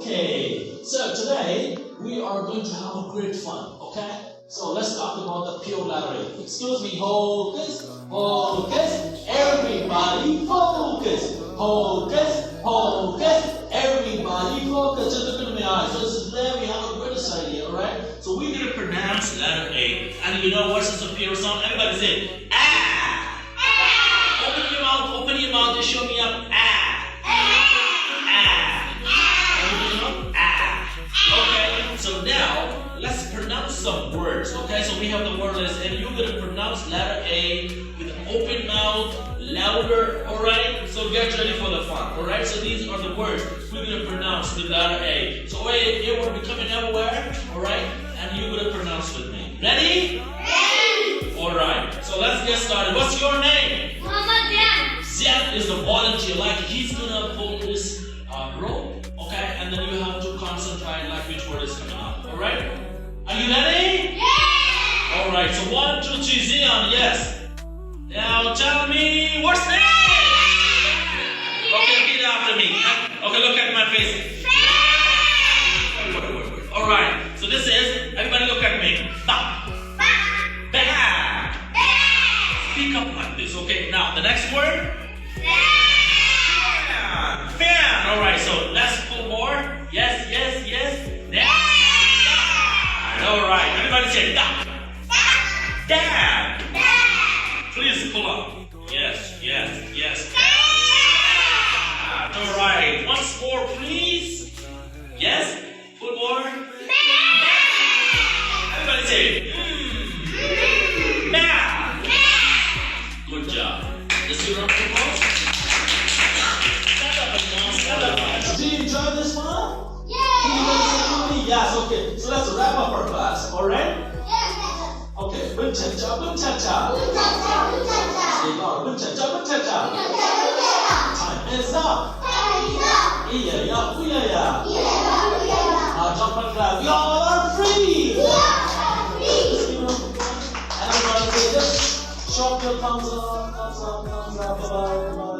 Okay, so today we are going to have a great fun, okay? So let's talk about the pure letter A. Excuse me, focus, focus, everybody focus, focus, focus, everybody focus. Just look at my eyes. So today we have a great idea, alright? So we're going to pronounce letter A. And you know what is a pure sound? Everybody say, ah! Open your mouth and show me up, ah! Okay, so now let's pronounce some words. Okay, so we have the word list, and you're gonna pronounce letter A with an open mouth, louder. Alright, so get ready for the fun. Alright, so these are the words we're gonna pronounce with letter A. So it will be coming everywhere. Alright, and you're gonna pronounce with me. Ready? Ready! Alright, so let's get started. What's your name? Mama Dan. Ziad is the volunteer. Like he's gonna pull this rope. Okay, and then you have to concentrate like which word is coming up. Alright? Are you ready? Yeah! Alright, so 1, 2, 3, Zion, yes. Now tell me what's name? Okay, repeat after me. Okay, look at my face. Wait. Alright, so this is, everybody look at me. Ba. Ba. Speak up like this, okay? Now, the next word? Fan. Alright, so let's pull more. Yes. Alright, everybody say da. Dad. Please pull up. Yes. Alright, once more, please. Yes, pull more. Everybody say math. Good job. This is your proposal. Did you enjoy this one? Yeah! Can you guys say with me? Yes, okay. So let's wrap up our class, alright? Yeah! Okay, bunchacha. Stay loud. Bunchacha. Time is up. Iya. Now jump and clap. We all are free. Everybody say this. Show up your thumbs up. Bye-bye.